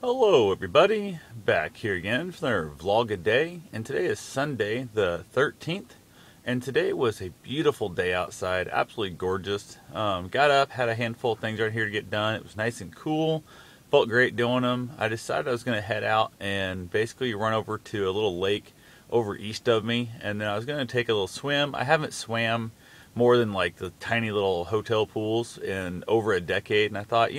Hello everybody, back here again for another vlog a day, and today is Sunday the 13th, and today was a beautiful day outside, absolutely gorgeous. Got up, had a handful of things right here to get done. It was nice and cool, felt great doing them. I decided I was going to head out and basically run over to a little lake over east of me, and then I was going to take a little swim. I haven't swam more than like the tiny little hotel pools in over a decade, and I thought,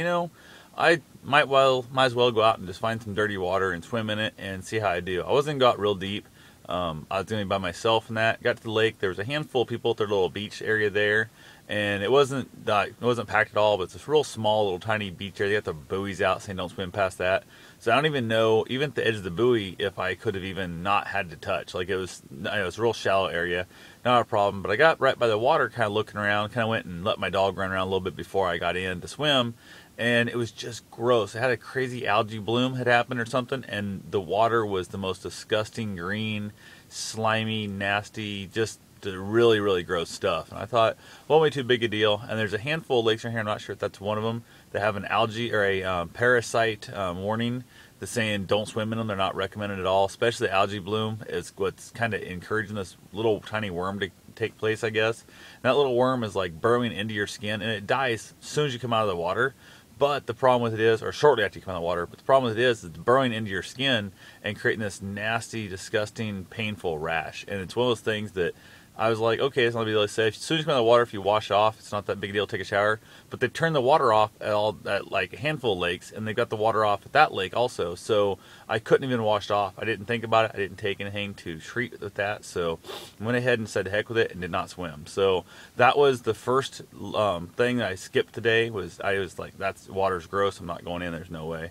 I might as well go out and just find some dirty water and swim in it and see how I do. I wasn't got real deep. I was going to be by myself and that. Got to the lake. There was a handful of people at their little beach area there, and it wasn't packed at all. But it's this real small, little tiny beach area. They got the buoys out saying don't swim past that. So I don't even know, even at the edge of the buoy, if I could have even not had to touch. Like it was a real shallow area, not a problem. But I got right by the water, kind of looking around. Kind of went and let my dog run around a little bit before I got in to swim. And it was just gross. It had a crazy algae bloom had happened or something, and the water was the most disgusting green, slimy, nasty, just really, really gross stuff. And I thought, won't be too big a deal. And there's a handful of lakes around here, I'm not sure if that's one of them, that have an algae or a parasite warning that's saying don't swim in them. They're not recommended at all, especially the algae bloom is what's kind of encouraging this little tiny worm to take place, I guess. And that little worm is like burrowing into your skin, and it dies as soon as you come out of the water. But the problem with it is, or shortly after you come out of the water, but the problem with it is it's burrowing into your skin and creating this nasty, disgusting, painful rash. And it's one of those things that I was like, okay, it's not going to be really safe. As soon as you come out of the water, if you wash off, it's not that big a deal, take a shower. But they've turned the water off at like a handful of lakes, and they've got the water off at that lake also. So I couldn't even wash off. I didn't think about it. I didn't take anything to treat with that. So I went ahead and said heck with it and did not swim. So that was the first thing that I skipped today. I was like, that's water's gross. I'm not going in. There's no way.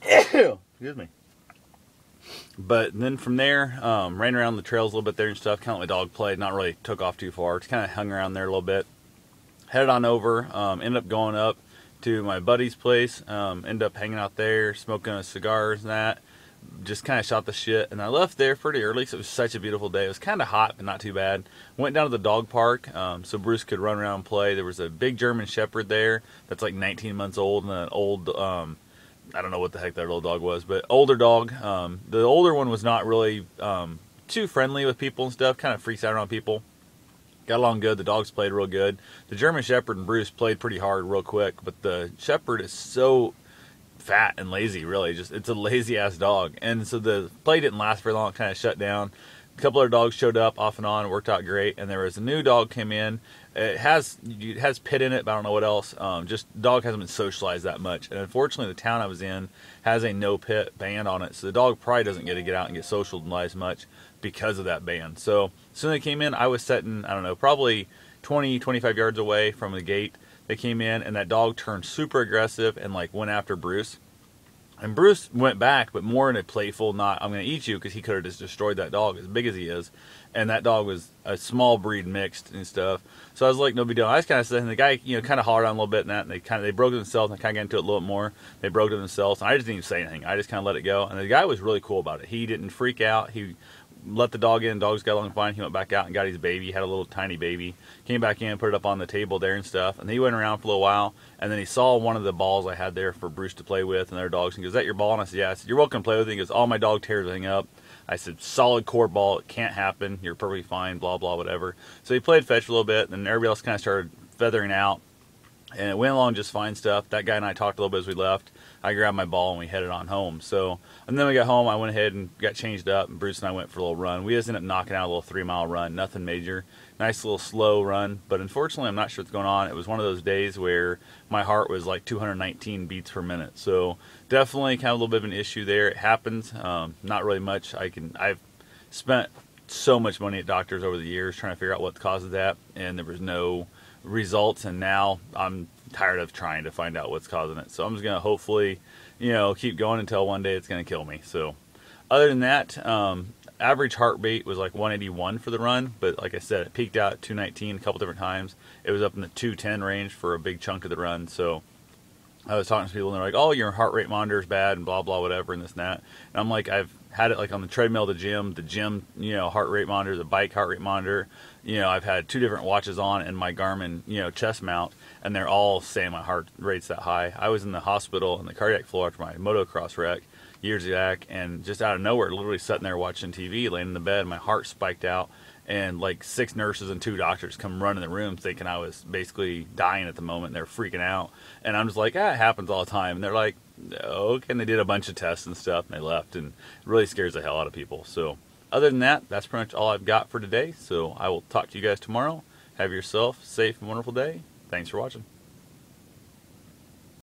Excuse me. But then from there, ran around the trails a little bit there and stuff. Kind of let my dog play. Not really took off too far. Just kind of hung around there a little bit. Headed on over. Ended up going up to my buddy's place. Ended up hanging out there, smoking cigars and that. Just kind of shot the shit. And I left there pretty early because it was such a beautiful day. It was kind of hot, but not too bad. Went down to the dog park so Bruce could run around and play. There was a big German Shepherd there that's like 19 months old, and an old... I don't know what the heck that little dog was, but older dog. The older one was not really too friendly with people and stuff, kind of freaks out around people. Got along good. The dogs played real good. The German Shepherd and Bruce played pretty hard real quick, but the Shepherd is so fat and lazy, really. It's a lazy-ass dog. And so the play didn't last very long. It kind of shut down. A couple other dogs showed up off and on. It worked out great. And there was a new dog came in. It has pit in it, but I don't know what else. Just dog hasn't been socialized that much. And unfortunately, the town I was in has a no pit ban on it. So the dog probably doesn't get to get out and get socialized much because of that ban. So as soon as they came in, I was sitting, I don't know, probably 20, 25 yards away from the gate. They came in, and that dog turned super aggressive and like went after Bruce. And Bruce went back, but more in a playful, not, I'm going to eat you, because he could have just destroyed that dog, as big as he is. And that dog was a small breed mixed and stuff. So I was like, no big deal. I just kind of said, and the guy, kind of hollered on a little bit and that, and they broke it themselves, and I kind of got into it a little more. They broke it themselves, and I just didn't even say anything. I just kind of let it go. And the guy was really cool about it. He didn't freak out. He let the dog in. Dogs got along fine. He went back out and got his baby. He had a little tiny baby. Came back in, put it up on the table there and stuff. And he went around for a little while. And then he saw one of the balls I had there for Bruce to play with and their dogs. And he goes, "Is that your ball?" And I said, "Yeah." I said, "You're welcome to play with it." He goes, "All my dog tears everything up." I said, "Solid core ball. It can't happen. You're perfectly fine." Blah, blah, whatever. So he played fetch a little bit. And then everybody else kind of started feathering out. And it went along just fine stuff. That guy and I talked a little bit as we left. I grabbed my ball and we headed on home. So, and then we got home. I went ahead and got changed up, and Bruce and I went for a little run. We just ended up knocking out a little 3-mile run. Nothing major. Nice little slow run. But unfortunately, I'm not sure what's going on. It was one of those days where my heart was like 219 beats per minute. So definitely kind of a little bit of an issue there. It happens. Not really much. I've spent so much money at doctors over the years trying to figure out what causes that, and there was no results, and now I'm tired of trying to find out what's causing it. So I'm just going to hopefully, keep going until one day it's going to kill me. So other than that, average heart rate was like 181 for the run, but like I said, it peaked out at 219 a couple different times. It was up in the 210 range for a big chunk of the run. So I was talking to people, and they're like, "Oh, your heart rate monitor is bad," and blah, blah, whatever, and this and that. And I'm like, I've had it like on the treadmill, the gym, heart rate monitor, the bike heart rate monitor. I've had 2 different watches on, and my Garmin, chest mount. and they're all saying my heart rate's that high. I was in the hospital in the cardiac floor after my motocross wreck years back, and just out of nowhere, literally sitting there watching TV, laying in the bed, my heart spiked out, and like 6 nurses and 2 doctors come running the room thinking I was basically dying at the moment. They're freaking out, and I'm just like, it happens all the time. And they're like, okay, and they did a bunch of tests and stuff, and they left, and it really scares the hell out of people. So other than that, that's pretty much all I've got for today. So I will talk to you guys tomorrow. Have yourself a safe and wonderful day. Thanks for watching.